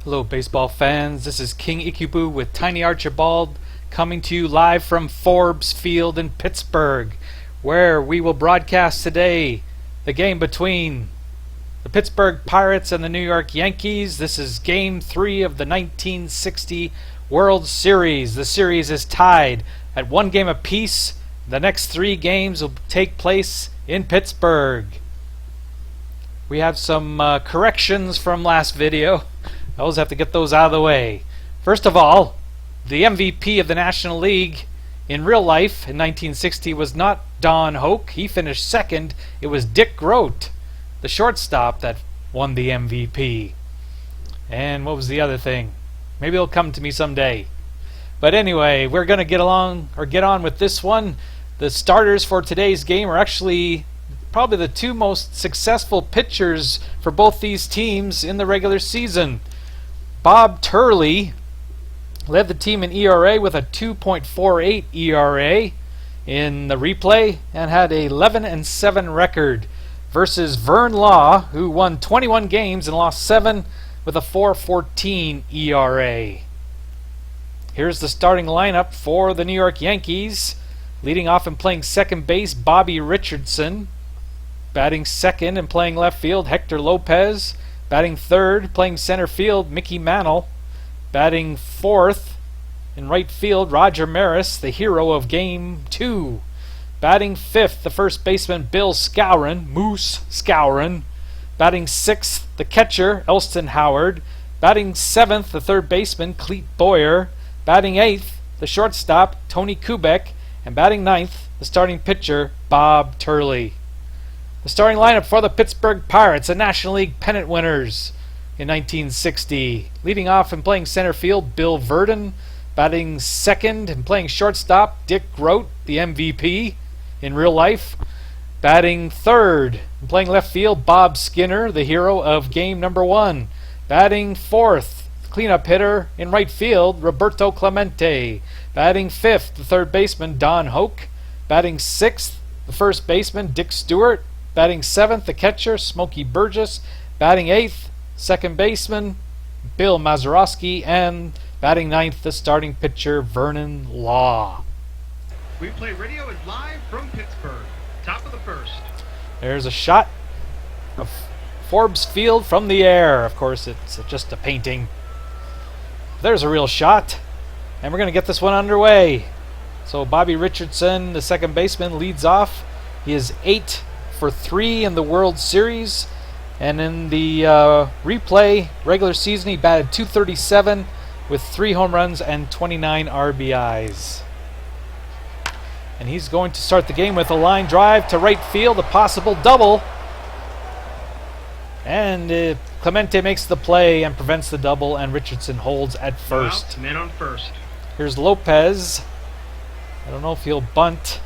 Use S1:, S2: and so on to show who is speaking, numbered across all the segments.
S1: Hello baseball fans, this is King Ikubu with Tiny Archibald coming to you live from Forbes Field in Pittsburgh, where we will broadcast today the game between the Pittsburgh Pirates and the New York Yankees. This is Game 3 of the 1960 World Series. The series is tied at 1 game apiece. The next 3 games will take place in Pittsburgh. We have some corrections from last video. I always have to get those out of the way. First of all, the MVP of the National League in real life in 1960 was not Don Hoke. He finished second. It was Dick Grote, the shortstop, that won the MVP. And what was the other thing? Maybe it'll come to me someday. But anyway, we're going to get on with this one. The starters for today's game are actually probably the 2 most successful pitchers for both these teams in the regular season. Bob Turley led the team in ERA with a 2.48 ERA in the replay and had a 11-7 record versus Vern Law, who won 21 games and lost 7 with a 4.14 ERA. Here's the starting lineup for the New York Yankees. Leading off and playing second base, Bobby Richardson. Batting second and playing left field, Hector Lopez. Batting third, playing center field, Mickey Mantle. Batting fourth in right field, Roger Maris, the hero of Game 2. Batting fifth, the first baseman, Bill Skowron, Moose Skowron. Batting sixth, the catcher, Elston Howard. Batting seventh, the third baseman, Clete Boyer. Batting eighth, the shortstop, Tony Kubek. And batting ninth, the starting pitcher, Bob Turley. The starting lineup for the Pittsburgh Pirates, the National League pennant winners in 1960. Leading off and playing center field, Bill Verdon. Batting second and playing shortstop, Dick Grote, the MVP in real life. Batting third and playing left field, Bob Skinner, the hero of game number 1. Batting fourth, cleanup hitter in right field, Roberto Clemente. Batting fifth, the third baseman, Don Hoke. Batting sixth, the first baseman, Dick Stewart. Batting seventh, the catcher, Smokey Burgess. Batting eighth, second baseman, Bill Mazeroski. And batting ninth, the starting pitcher, Vern Law.
S2: Replay Radio is live from Pittsburgh. Top of the first.
S1: There's a shot of Forbes Field from the air. Of course, it's just a painting. There's a real shot. And we're going to get this one underway. So Bobby Richardson, the second baseman, leads off. He is 8 for 3 in the World Series. And in the replay regular season, he batted .237 with 3 home runs and 29 RBIs. And he's going to start the game with a line drive to right field, a possible double. And Clemente makes the play and prevents the double, and Richardson holds at first.
S2: Man on first.
S1: Here's Lopez. I don't know if he'll bunt.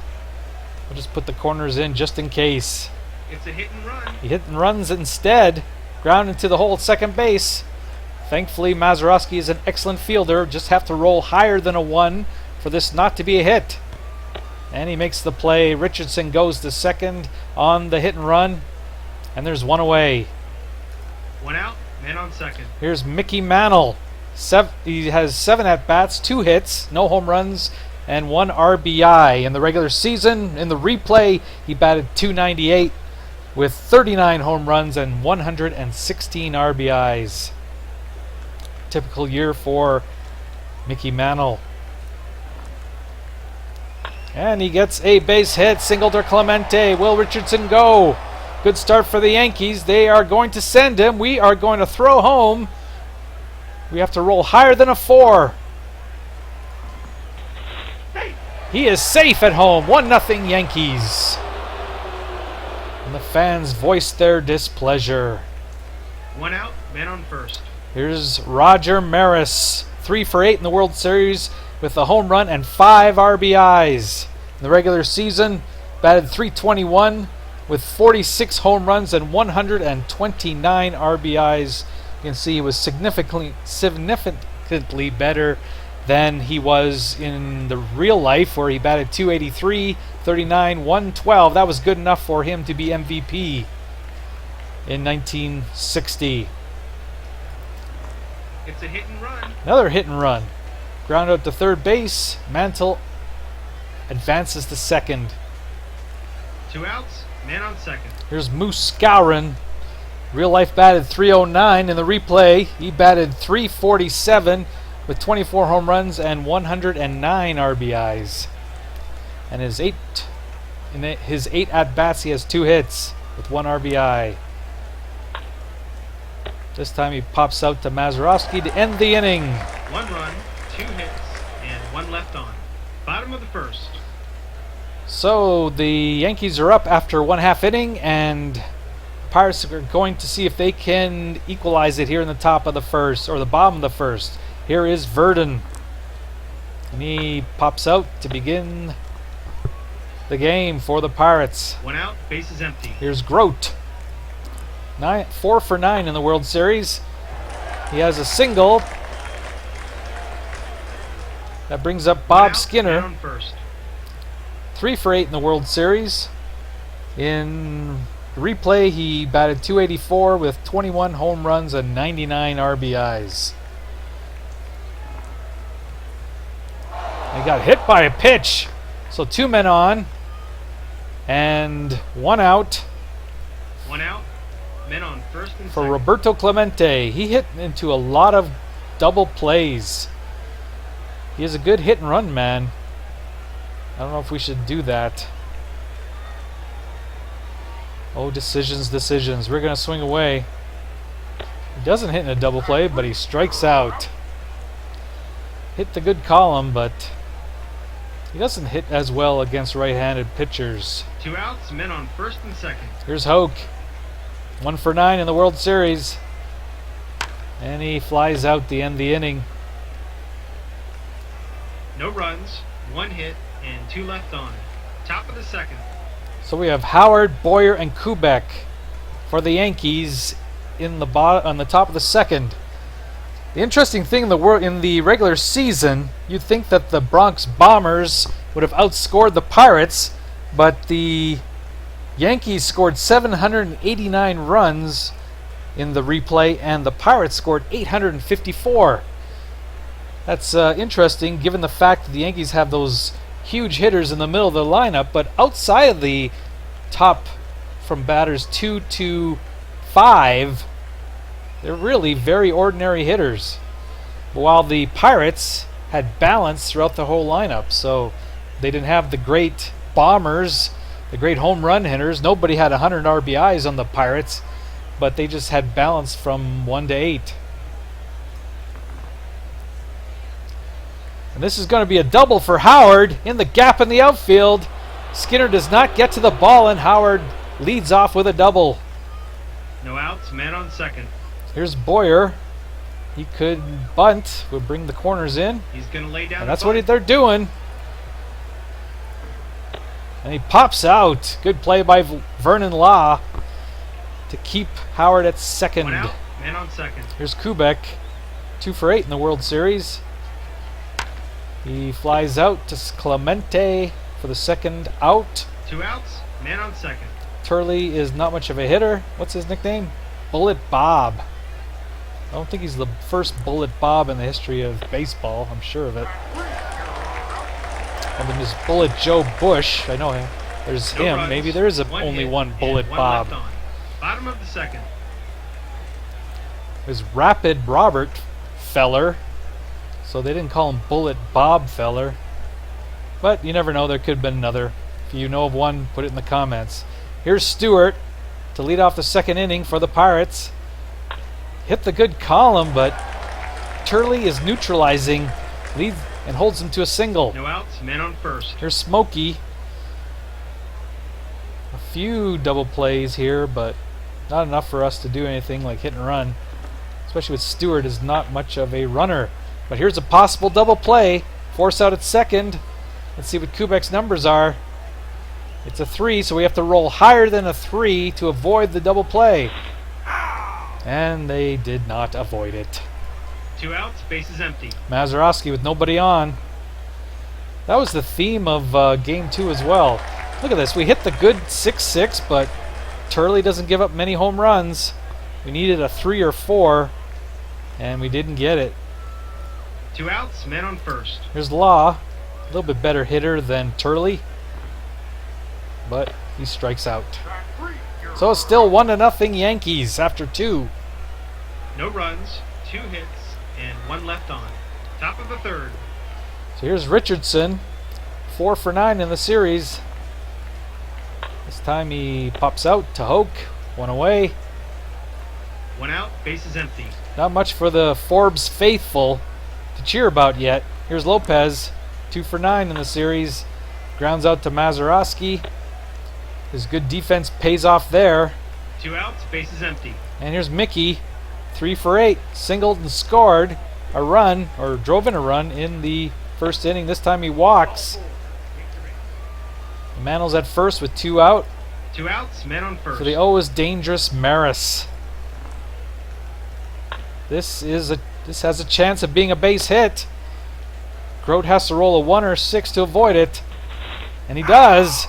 S1: We'll just put the corners in just in case.
S2: It's a hit and run.
S1: He hit and runs instead. Ground into the hole at second base. Thankfully, Mazeroski is an excellent fielder. Just have to roll higher than a 1 for this not to be a hit. And he makes the play. Richardson goes to second on the hit and run. And there's 1 away.
S2: 1 out, man on second.
S1: Here's Mickey Mantle. He has 7 at-bats, 2 hits, no home runs, and 1 RBI. In the regular season, in the replay, he batted .298 with 39 home runs and 116 RBIs. Typical year for Mickey Mantle. And he gets a base hit, single to Clemente. Will Richardson go? Good start for the Yankees. They are going to send him. We are going to throw home. We have to roll higher than a 4. He is safe at home. 1-0 Yankees. And the fans voiced their displeasure.
S2: 1 out, man on first.
S1: Here's Roger Maris. 3 for 8 in the World Series with a home run and 5 RBIs. In the regular season, batted .321 with 46 home runs and 129 RBIs. You can see he was significantly better than he was in the real life, where he batted .283, 39, 112. That was good enough for him to be MVP in 1960.
S2: It's a hit and run.
S1: Another hit and run. Ground out to third base. Mantle advances to second.
S2: 2 outs, man on second.
S1: Here's Moose Skowron. Real life batted .309 in the replay. He batted .347 with 24 home runs and 109 RBIs. And his eight at-bats, he has 2 hits with 1 RBI. This time he pops out to Mazeroski to end the inning.
S2: 1 run, 2 hits, and 1 left on. Bottom of the first.
S1: So the Yankees are up after 1/2 inning, and Pirates are going to see if they can equalize it here in the top of the first, or the bottom of the first. Here is Verdon. And he pops out to begin the game for the Pirates.
S2: 1 out, base is empty.
S1: Here's Grote. 4 for 9 in the World Series. He has a single. That brings up Bob
S2: out,
S1: Skinner.
S2: man on first.
S1: 3 for 8 in the World Series. In replay, he batted .284 with 21 home runs and 99 RBIs. He got hit by a pitch. So 2 men on and 1 out
S2: 1 out, men on first and
S1: for
S2: second.
S1: Roberto Clemente. He hit into a lot of double plays. He is a good hit and run man. I don't know if we should do that. Oh, decisions. We're going to swing away. He doesn't hit in a double play, but he strikes out. Hit the good column, but he doesn't hit as well against right-handed pitchers.
S2: 2 outs, men on first and second.
S1: Here's Hoke. 1 for 9 in the World Series. And he flies out to end the inning.
S2: No runs, 1 hit, and 2 left on. Top of the second.
S1: So we have Howard, Boyer, and Kubek for the Yankees in the on the top of the second. The interesting thing in the regular season, you'd think that the Bronx Bombers would have outscored the Pirates, but the Yankees scored 789 runs in the replay, and the Pirates scored 854. That's interesting, given the fact that the Yankees have those huge hitters in the middle of the lineup, but outside of the top from batters 2 to 5, they're really very ordinary hitters. While the Pirates had balance throughout the whole lineup, so they didn't have the great bombers, the great home run hitters. Nobody had 100 RBIs on the Pirates, but they just had balance from 1 to 8. And this is going to be a double for Howard in the gap in the outfield. Skinner does not get to the ball, and Howard leads off with a double.
S2: No outs, man on second.
S1: Here's Boyer. He could bunt, would bring the corners in.
S2: He's going to lay down.
S1: And that's what they're doing. And he pops out. Good play by Vern Law to keep Howard at second.
S2: 1 out, man on second.
S1: Here's Kubek. 2 for 8 in the World Series. He flies out to Clemente for the second out.
S2: 2 outs, man on second.
S1: Turley is not much of a hitter. What's his nickname? Bullet Bob. I don't think he's the first Bullet Bob in the history of baseball. I'm sure of it. And then there's Bullet Joe Bush. I know him. There's
S2: No
S1: him.
S2: runs,
S1: Maybe there is only
S2: hit,
S1: one Bullet
S2: and 1
S1: Bob.
S2: left on. Bottom of the second.
S1: There's Rapid Robert Feller. So they didn't call him Bullet Bob Feller. But you never know. There could have been another. If you know of one, put it in the comments. Here's Stewart to lead off the second inning for the Pirates. Hit the good column, but Turley is neutralizing, leads and holds him to a single.
S2: No outs, man on first.
S1: Here's Smokey. A few double plays here, but not enough for us to do anything like hit and run. Especially with Stewart is not much of a runner. But here's a possible double play. Force out at second. Let's see what Kubek's numbers are. It's a 3, so we have to roll higher than a 3 to avoid the double play. And they did not avoid it.
S2: 2 outs, base is empty.
S1: Mazeroski with nobody on. That was the theme of Game 2 as well. Look at this. We hit the good 6-6, but Turley doesn't give up many home runs. We needed a 3 or 4, And we didn't get it.
S2: 2 outs, men on first.
S1: Here's Law, a little bit better hitter than Turley, but he strikes out. So it's still 1-0 Yankees after 2.
S2: No runs, 2 hits, and 1 left on. Top of the third.
S1: So here's Richardson, 4 for 9 in the series. This time he pops out to Hoke, 1 away.
S2: 1 out, bases empty.
S1: Not much for the Forbes faithful to cheer about yet. Here's Lopez, 2 for 9 in the series. Grounds out to Mazeroski. His good defense pays off there.
S2: 2 outs, bases empty.
S1: And here's Mickey, 3 for 8. Singled and scored a run, or drove in a run in the first inning. This time he walks. Mantl's at first with 2 out.
S2: 2 outs, men on first.
S1: For the always dangerous Maris. This has a chance of being a base hit. Grote has to roll a 1 or 6 to avoid it. And he does.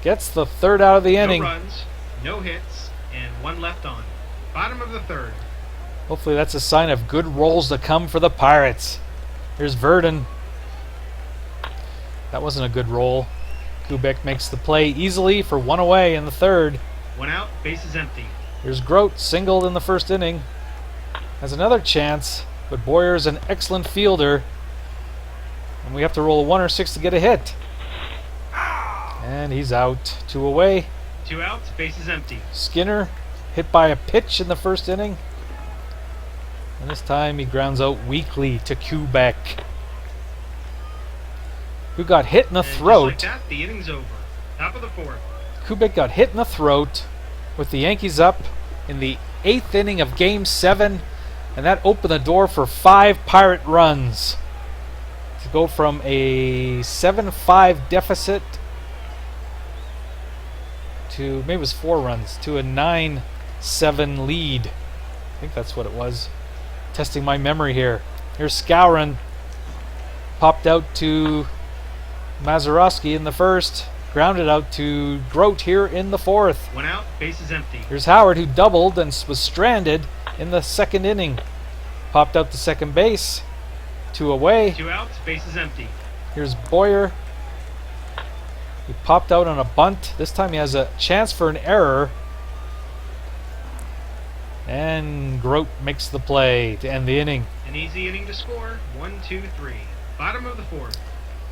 S1: Gets the 3rd out of the inning.
S2: No runs, no hits, and 1 left on. Bottom of the 3rd.
S1: Hopefully that's a sign of good rolls to come for the Pirates. Here's Verdon. That wasn't a good roll. Kubek makes the play easily for 1 away in the 3rd.
S2: 1 out, bases empty.
S1: Here's Grote, singled in the first inning. Has another chance, but Boyer's an excellent fielder. And we have to roll a 1 or 6 to get a hit. And he's out. 2 away.
S2: 2 outs, bases empty.
S1: Skinner hit by a pitch in the first inning. And this time he grounds out weakly to Kubek, who got hit in the throat.
S2: Just like that, the inning's over. Top of the 4th.
S1: Kubek got hit in the throat with the Yankees up in the 8th inning of Game 7. And that opened the door for 5 Pirate runs to go from a 7-5 deficit to, maybe it was 4 runs, to a 9-7 lead. I think that's what it was. Testing my memory here. Here's Skowron. Popped out to Mazeroski in the first. Grounded out to Grote here in the 4th.
S2: 1 out, bases empty.
S1: Here's Howard, who doubled and was stranded in the 2nd inning. Popped out to second base. 2 away.
S2: 2 outs, bases empty.
S1: Here's Boyer. He popped out on a bunt. This time he has a chance for an error. And Grote makes the play to end the inning.
S2: An easy inning to score. 1, 2, 3. Bottom of the 4th.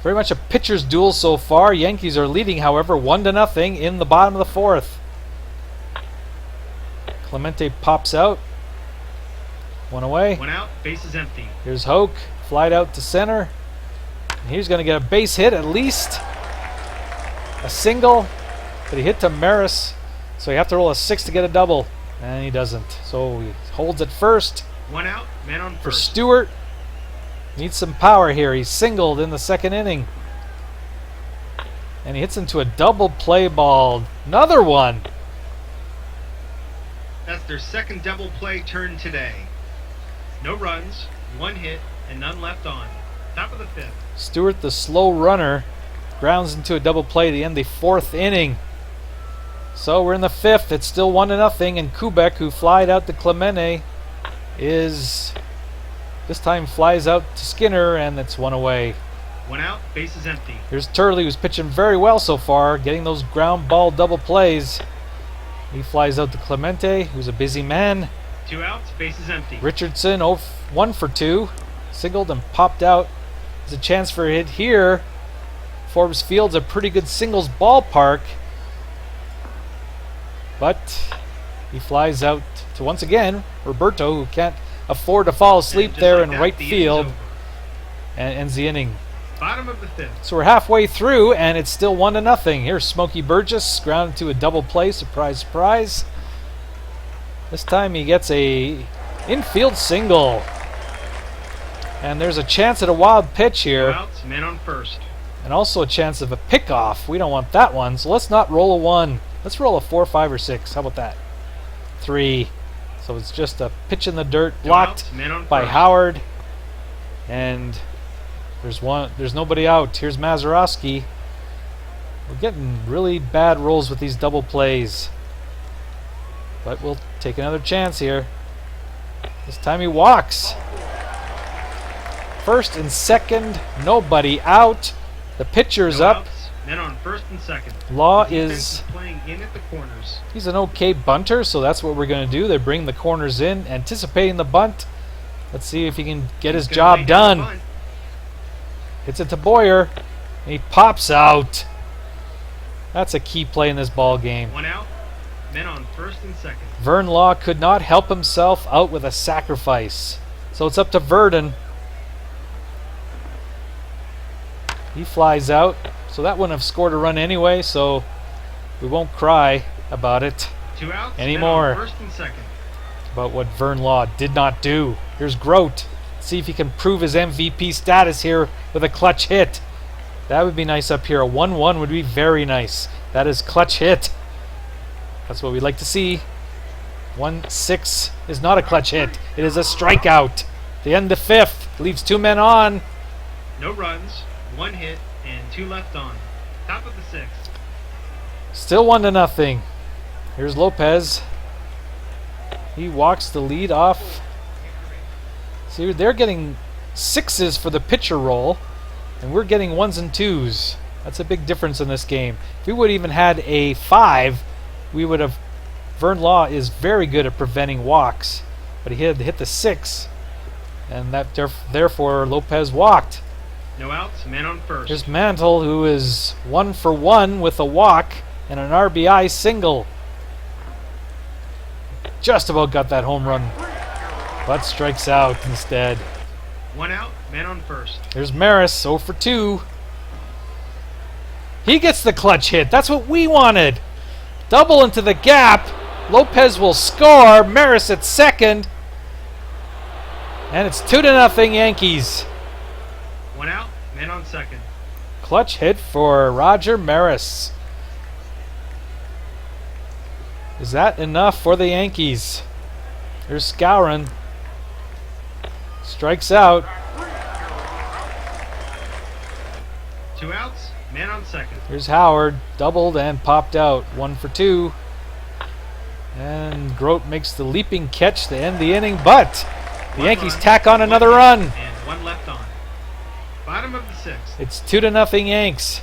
S1: Very much a pitcher's duel so far. Yankees are leading, however, 1-0 in the bottom of the 4th. Clemente pops out. 1 away.
S2: 1 out, bases empty.
S1: Here's Hoke. Flied out to center. And he's going to get a base hit at least. A single. But he hit to Maris. So you have to roll a 6 to get a double. And he doesn't. So he holds at first.
S2: 1 out, man on
S1: For
S2: first.
S1: Stewart. Needs some power here. He's singled in the 2nd inning. And he hits into a double play ball. Another one.
S2: That's their 2nd double play turn today. No runs, 1 hit, and none left on. Top of the 5th.
S1: Stewart, the slow runner, grounds into a double play to end the 4th inning. So we're in the 5th. It's still 1-0, and Kubek, who flied out to Clemente, is this time flies out to Skinner, and it's 1 away.
S2: 1 out, bases empty.
S1: Here's Turley, who's pitching very well so far, getting those ground ball double plays. He flies out to Clemente, who's a busy man.
S2: 2 outs, bases empty.
S1: Richardson, 1 for 2, singled and popped out. There's a chance for a hit here. Forbes Field's a pretty good singles ballpark. But he flies out to, once again, Roberto, who can't afford to fall asleep there in right field, and ends the inning.
S2: Bottom of the 5th.
S1: So we're halfway through, and it's still 1-0. Here's Smokey Burgess, grounded to a double play. Surprise, surprise. This time he gets a infield single. And there's a chance at a wild pitch
S2: 2
S1: here.
S2: outs, men on first.
S1: And also a chance of a pickoff. We don't want that one, so let's not roll a 1. Let's roll a 4, 5, or 6. How about that? 3. So it's just a pitch in the dirt,
S2: 2
S1: blocked
S2: outs, men on
S1: by
S2: first.
S1: Howard. And there's nobody out. Here's Mazeroski. We're getting really bad rolls with these double plays. But we'll take another chance here. This time he walks. First and second, nobody out. The pitcher's
S2: No
S1: up.
S2: outs, men on first and second.
S1: Law
S2: The defense
S1: is...
S2: playing in at the corners.
S1: He's an okay bunter, so that's what we're going to do. They bring the corners in, anticipating the bunt. Let's see if he can get his
S2: He's gonna lay
S1: job
S2: down the
S1: done.
S2: bunt.
S1: Hits it to Boyer. And he pops out. That's a key play in this ball game.
S2: One out, men on first and second.
S1: Vern Law could not help himself out with a sacrifice. So it's up to Verdon. He flies out. So that wouldn't have scored a run anyway, so we won't cry about it
S2: Two outs,
S1: anymore.
S2: men on first and second.
S1: About what Vern Law did not do. Here's Grote. See if he can prove his MVP status here with a clutch hit. That would be nice up here. A 1-1 would be very nice. That is clutch hit. That's what we'd like to see. 1-6 is not a clutch hit. It is a strikeout. The end of fifth. Leaves two men on.
S2: No runs, one hit, and two left on. Top of the sixth.
S1: Still 1-0. Here's Lopez. He walks the lead off. See, they're getting sixes for the pitcher role, and we're getting ones and twos. That's a big difference in this game. If we would even had a 5, we would have... Vern Law is very good at preventing walks, but he had to hit the 6, and that therefore Lopez walked.
S2: No outs, men on first.
S1: Here's Mantle, who is 1 for 1 with a walk and an RBI single. Just about got that home run, but strikes out instead.
S2: One out, men on first.
S1: Here's Maris, 0 for 2. He gets the clutch hit. That's what we wanted. Double into the gap. Lopez will score. Maris at second. And it's 2-0 Yankees.
S2: One out, men on second.
S1: Clutch hit for Roger Maris. Is that enough for the Yankees? Here's Skowron. Strikes out.
S2: Two outs, man on second.
S1: Here's Howard. Doubled and popped out. 1 for 2. And Grote makes the leaping catch to end the inning, but the
S2: One
S1: Yankees
S2: run,
S1: tack on
S2: one
S1: another
S2: hit,
S1: run.
S2: And one left on. Bottom of the sixth.
S1: It's 2-0 Yanks.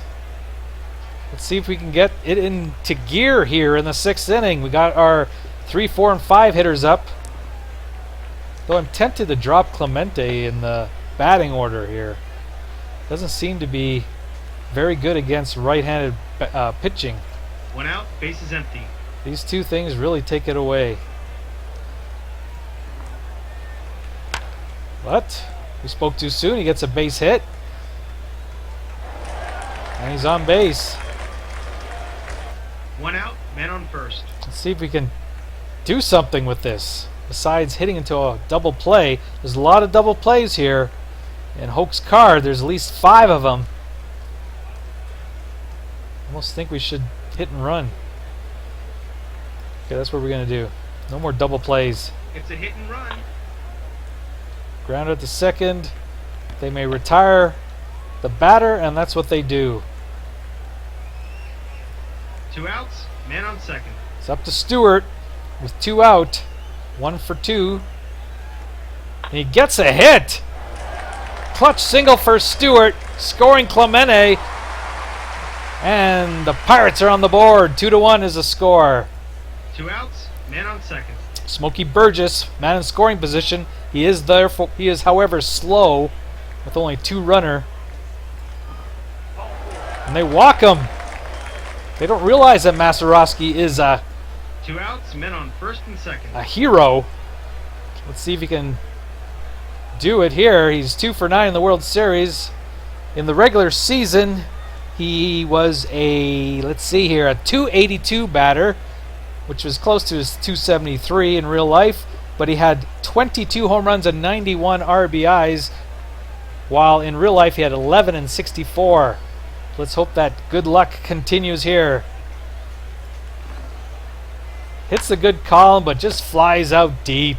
S1: Let's see if we can get it into gear here in the 6th inning. We got our 3, 4, and 5 hitters up. Though I'm tempted to drop Clemente in the batting order here. Doesn't seem to be very good against right-handed pitching.
S2: One out, base is empty.
S1: These two things really take it away. What? We spoke too soon. He gets a base hit. And he's on base.
S2: One out, man on first.
S1: Let's see if we can do something with this. Besides hitting into a double play, there's a lot of double plays here. In Hoke's card, there's at least 5 of them. Almost think we should hit and run. Okay, that's what we're going to do. No more double plays.
S2: It's a hit and run.
S1: Grounded to second. They may retire the batter, and that's what they do.
S2: Two outs, man on second.
S1: It's up to Stewart with 2 out. 1 for 2. And he gets a hit. Clutch single for Stewart, scoring Clemente. And the Pirates are on the board. 2-1 is the score.
S2: Two outs, man on second.
S1: Smokey Burgess, man in scoring position. He is however slow with only 2 runner. And they walk him. They don't realize that Masarovsky is a
S2: Two outs, men on first and second.
S1: hero. Let's see if he can do it here. He's 2 for 9 in the World Series. In the regular season, he was a, let's see here, a 282 batter, which was close to his 273 in real life, but he had 22 home runs and 91 RBIs, while in real life he had 11 and 64. Let's hope that good luck continues here. Hits a good column, but just flies out deep.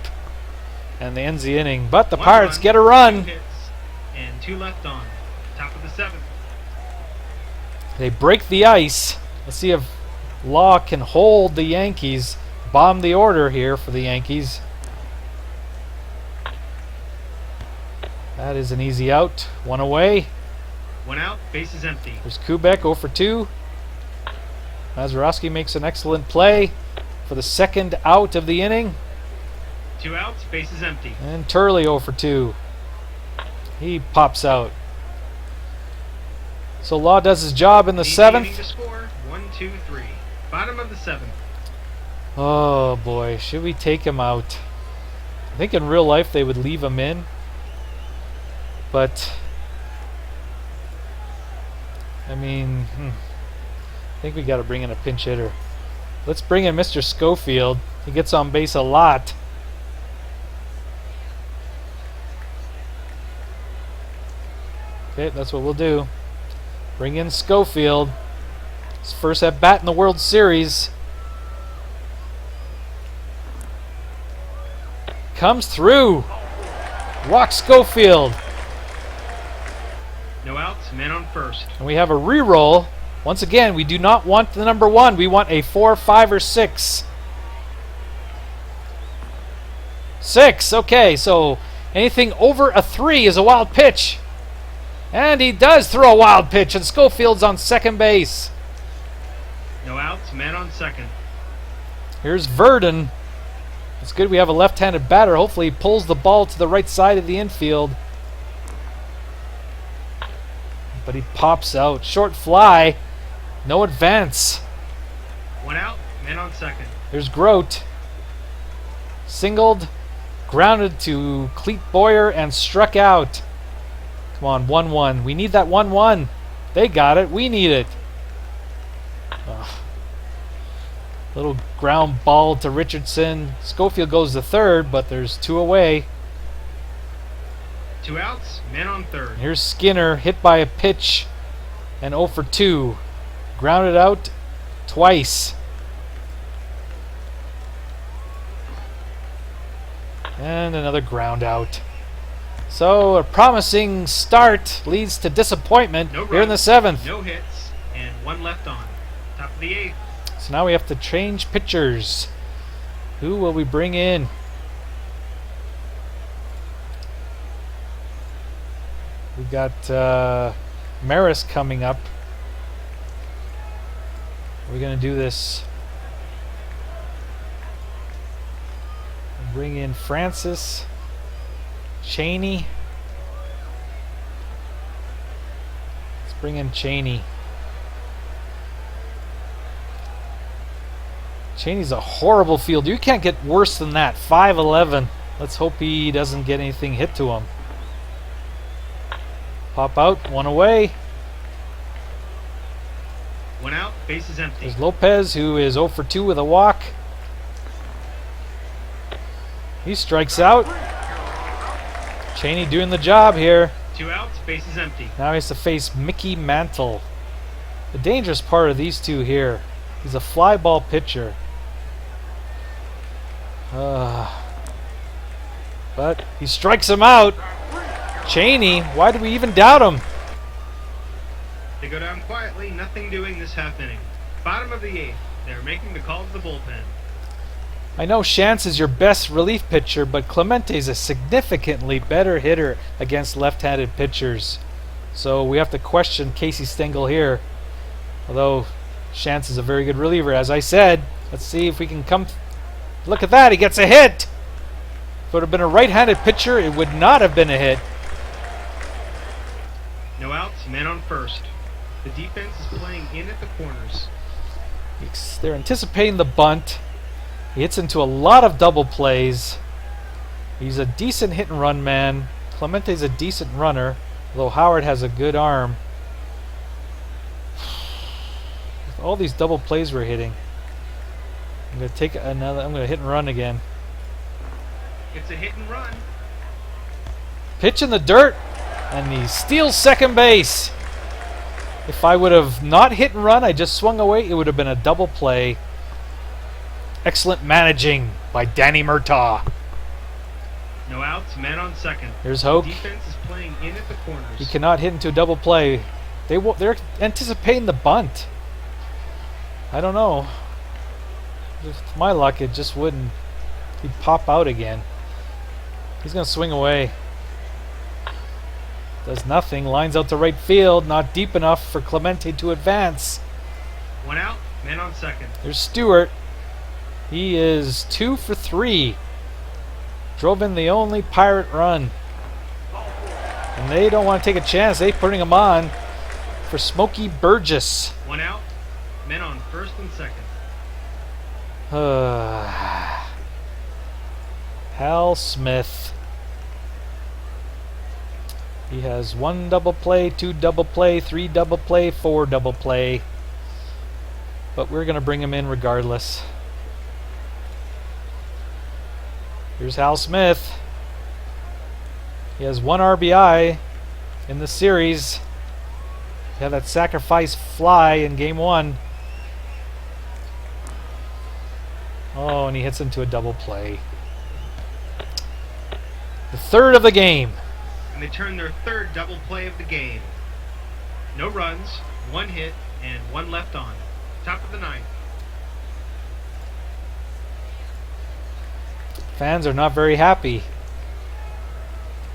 S1: And they ends the inning. But the
S2: One
S1: Pirates
S2: run,
S1: get a run.
S2: 2 hits, and 2 left on. Top of the 7th.
S1: They break the ice. Let's see if Law can hold the Yankees. Bomb the order here for the Yankees. That is an easy out. One away.
S2: One out, base is empty.
S1: There's Kubek, 0 for 2. Mazeroski makes an excellent play for the second out of the inning.
S2: 2 outs, base is empty.
S1: And Turley 0 for 2. He pops out. So Law does his job in the seventh.
S2: To score. 1, 2, 3. Bottom of the seventh.
S1: Oh boy, should we take him out? I think in real life they would leave him in. But I mean, I think we got to bring in a pinch hitter. Let's bring in Mr. Schofield. He gets on base a lot. Okay, that's what we'll do. Bring in Schofield. His first at bat in the World Series. Comes through. Walks Schofield.
S2: No outs, man on first.
S1: And we have a re-roll. Once again, we do not want the number 1. We want a 4, 5, or 6. 6. Okay, so anything over a 3 is a wild pitch. And he does throw a wild pitch, and Schofield's on second base.
S2: No outs, man on second.
S1: Here's Verdon. It's good we have a left-handed batter. Hopefully he pulls the ball to the right side of the infield. But he pops out. Short fly. No advance.
S2: 1 out, man on second.
S1: There's Grote. Singled, grounded to Cleet Boyer, and struck out. Come on, 1-1. We need that 1-1. They got it. We need it. Ugh. Little ground ball to Richardson. Schofield goes to third, but there's 2 away.
S2: 2 outs, man on third.
S1: Here's Skinner, hit by a pitch, and 0 for 2. Grounded out twice. And another ground out. So a promising start leads to disappointment here in the 7th.
S2: No hits, and 1 left on. Top of the 8th.
S1: So now we have to change pitchers. Who will we bring in? We got Maris coming up. We're going to do this. Bring in Francis. Cheney. Let's bring in Cheney. Cheney's a horrible fielder. You can't get worse than that. 5'11". Let's hope he doesn't get anything hit to him. Pop out, 1 away.
S2: 1 out, base is empty.
S1: There's Lopez, who is 0 for 2 with a walk. He strikes out. Cheney doing the job here.
S2: 2 outs, base is empty.
S1: Now he has to face Mickey Mantle. The dangerous part of these two here. He's a fly ball pitcher. But he strikes him out. Cheney, why do we even doubt him?
S2: They go down quietly, nothing doing this half inning. Bottom of the 8th. They're making the call to the bullpen.
S1: I know Shantz is your best relief pitcher, but Clemente is a significantly better hitter against left-handed pitchers. So we have to question Casey Stengel here. Although Shantz is a very good reliever, as I said. Let's see if we can come... Look at that, he gets a hit! If it would have been a right-handed pitcher, it would not have been a hit.
S2: No outs, man on first. The defense is playing in at the corners.
S1: They're anticipating the bunt. He hits into a lot of double plays. He's a decent hit and run man. Clemente's a decent runner, although Howard has a good arm. With all these double plays we're hitting, I'm going to take another. I'm going to hit and run again.
S2: It's a hit and run.
S1: Pitch in the dirt, and he steals second base. If I would have not hit and run, I just swung away, it would have been a double play. Excellent managing by Danny Murtaugh.
S2: No outs, man on second.
S1: Here's Hoke.
S2: The defense is playing in at the corners.
S1: He cannot hit into a double play. They're anticipating the bunt. I don't know. With my luck, it just wouldn't. He'd pop out again. He's going to swing away. Does nothing. Lines out to right field. Not deep enough for Clemente to advance.
S2: 1 out, man on second.
S1: There's Stewart. He is 2 for 3. Drove in the only Pirate run. And they don't want to take a chance. They're putting him on for Smokey Burgess.
S2: 1 out, men on first and second.
S1: Hal Smith. He has 1 double play, 2 double play, 3 double play, 4 double play. But we're going to bring him in regardless. Here's Hal Smith. He has 1 RBI in the series. He had that sacrifice fly in game 1. Oh, and he hits into a double play. The third of the game.
S2: And they turn their third double play of the game. No runs, 1 hit, and 1 left on. Top of the 9th.
S1: Fans are not very happy.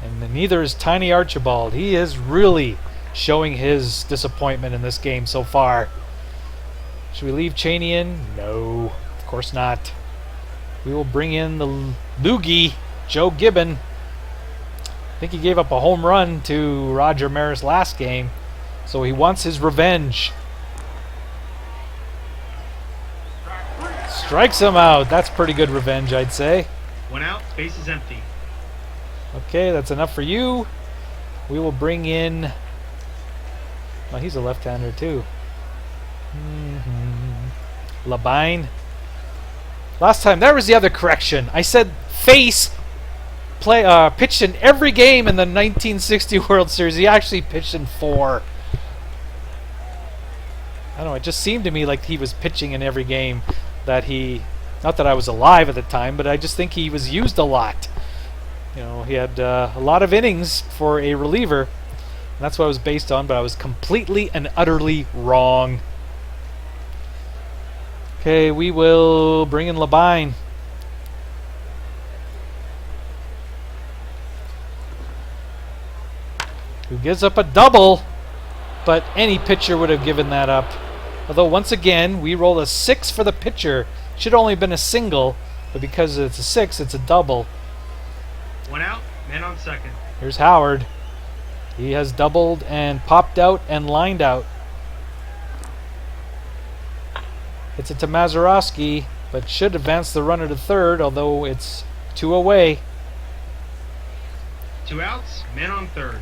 S1: And neither is Tiny Archibald. He is really showing his disappointment in this game so far. Should we leave Cheney in? No, of course not. We will bring in the loogie, Joe Gibbon. I think he gave up a home run to Roger Maris last game, so he wants his revenge. Strikes him out. That's pretty good revenge, I'd say.
S2: 1 out, base is empty.
S1: Okay, that's enough for you. We will bring in... Well, he's a left-hander too. Labine. Last time, that was the other correction. I said face pitched in every game in the 1960 World Series. He actually pitched in 4. I don't know, it just seemed to me like he was pitching in every game that he... Not that I was alive at the time, but I just think he was used a lot. You know, he had a lot of innings for a reliever. And that's what I was based on, but I was completely and utterly wrong. Okay, we will bring in Labine. Who gives up a double, but any pitcher would have given that up. Although, once again, we roll a 6 for the pitcher. Should have only been a single, but because it's a 6, it's a double.
S2: 1 out, man on second.
S1: Here's Howard. He has doubled and popped out and lined out. It's to Mazeroski, but should advance the runner to third, although it's 2 away.
S2: 2 outs, man on third.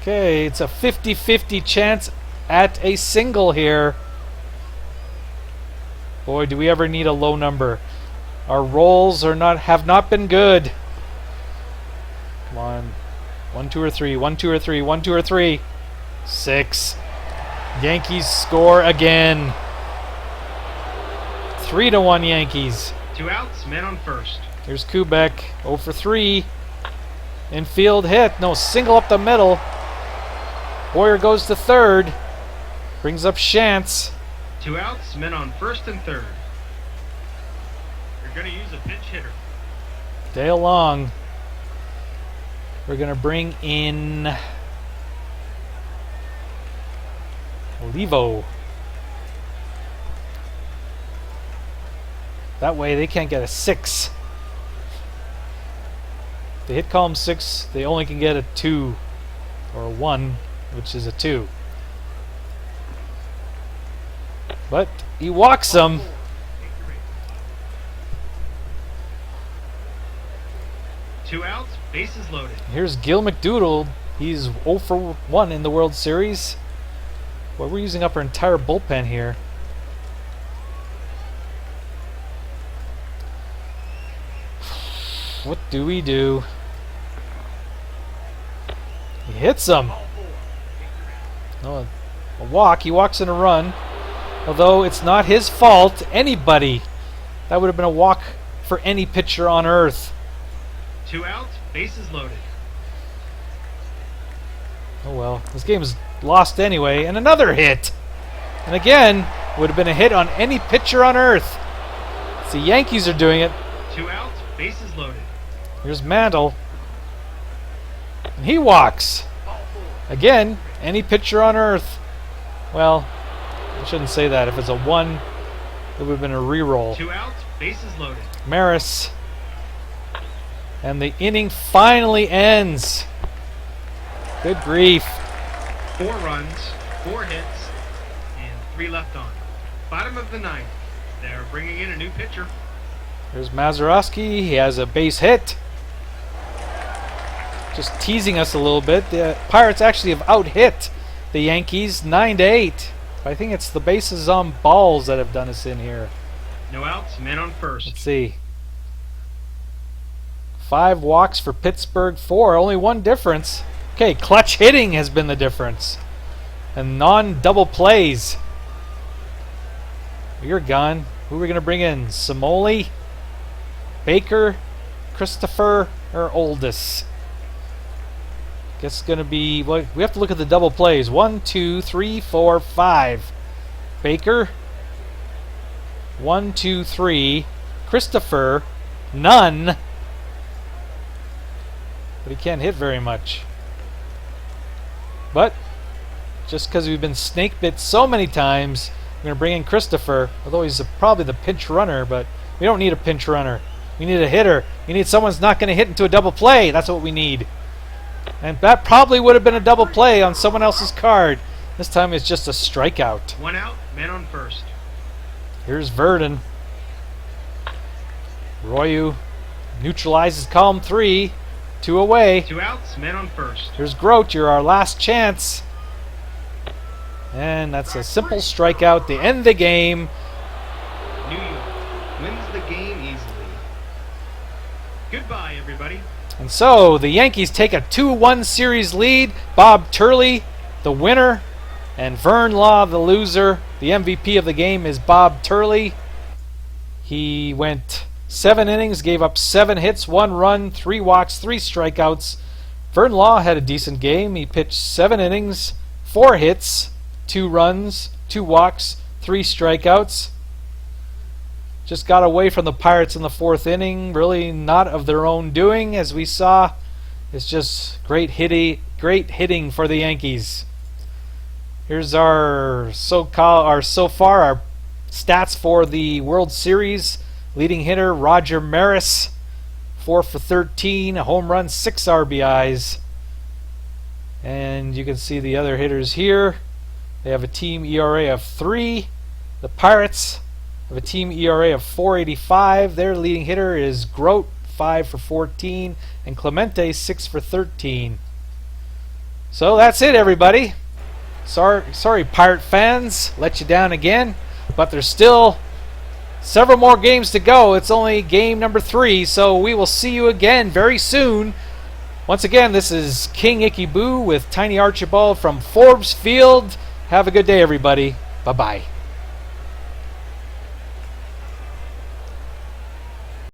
S1: Okay, it's a 50-50 chance at a single here. Boy, do we ever need a low number. Our rolls have not been good. Come on. 1, 2, or 3. 1, 2, or 3. 1, 2, or 3. 6. Yankees score again. 3-1 Yankees.
S2: 2 outs, man on first.
S1: Here's Kubek. 0 for 3. Infield hit. No, single up the middle. Boyer goes to third. Brings up Shantz.
S2: 2 outs, men on first and third. You're going to use a pinch hitter.
S1: Dale Long. We're going to bring in Levo. That way they can't get a 6. If they hit column 6, they only can get a 2 or a 1, which is a 2. But he walks them.
S2: Two outs, bases loaded.
S1: Here's Gil McDoodle. He's 0 for 1 in the World Series. Well, we're using up our entire bullpen here. What do we do? He hits him. Oh, a walk. He walks in a run. Although it's not his fault. Anybody. That would have been a walk for any pitcher on earth.
S2: 2 outs, bases loaded.
S1: Oh well, this game is lost anyway. And another hit. And again, would have been a hit on any pitcher on earth. It's the Yankees are doing it.
S2: 2 outs, bases loaded.
S1: Here's Mantle. And he walks. Again, any pitcher on earth. Well, I shouldn't say that. If it's a 1, it would have been a re-roll.
S2: 2 outs, bases loaded.
S1: Maris. And the inning finally ends. Good grief.
S2: 4 runs, 4 hits, and 3 left on. Bottom of the 9th. They're bringing in a new pitcher.
S1: There's Mazeroski. He has a base hit. Just teasing us a little bit. The Pirates actually have out-hit the Yankees 9-8. I think it's the bases on balls that have done us in here.
S2: No outs, men on first.
S1: Let's see. 5 walks for Pittsburgh, 4. Only 1 difference. Okay, clutch hitting has been the difference. And non-double plays. You're gone. Who are we going to bring in? Samoli, Baker, Christopher, or Oldis? Guess it's going to be... Well, we have to look at the double plays. 1, 2, 3, 4, 5. Baker. 1, 2, 3. Christopher. None. But he can't hit very much. But just because we've been snake bit so many times, we're going to bring in Christopher, although he's probably the pinch runner, but we don't need a pinch runner. We need a hitter. We need someone who's not going to hit into a double play. That's what we need. And that probably would have been a double play on someone else's card. This time it's just a strikeout.
S2: 1 out, men on first.
S1: Here's Verdon. Royu neutralizes column 3. 2 away.
S2: 2 outs, men on first.
S1: Here's Grote. You're our last chance. And that's a simple strikeout to end the game.
S2: New York wins the game easily. Goodbye, everybody.
S1: And so the Yankees take a 2-1 series lead. Bob Turley, the winner, and Vern Law, the loser. The MVP of the game is Bob Turley. He went 7 innings, gave up 7 hits, 1 run, 3 walks, 3 strikeouts. Vern Law had a decent game. He pitched 7 innings, 4 hits, 2 runs, 2 walks, 3 strikeouts. Just got away from the Pirates in the 4th inning. Really not of their own doing, as we saw. It's just great hitting for the Yankees. Here's our so far our stats for the World Series. Leading hitter Roger Maris, 4 for 13, a home run, 6 RBIs. And you can see the other hitters here. They have a team ERA of 3. The Pirates have a team ERA of 4.85. Their leading hitter is Grote, 5 for 14, and Clemente, 6 for 13. So that's it, everybody. Sorry, Pirate fans, let you down again, but there's still several more games to go. It's only game number 3, so we will see you again very soon. Once again, this is King Icky Boo with Tiny Archibald from Forbes Field. Have a good day, everybody. Bye-bye.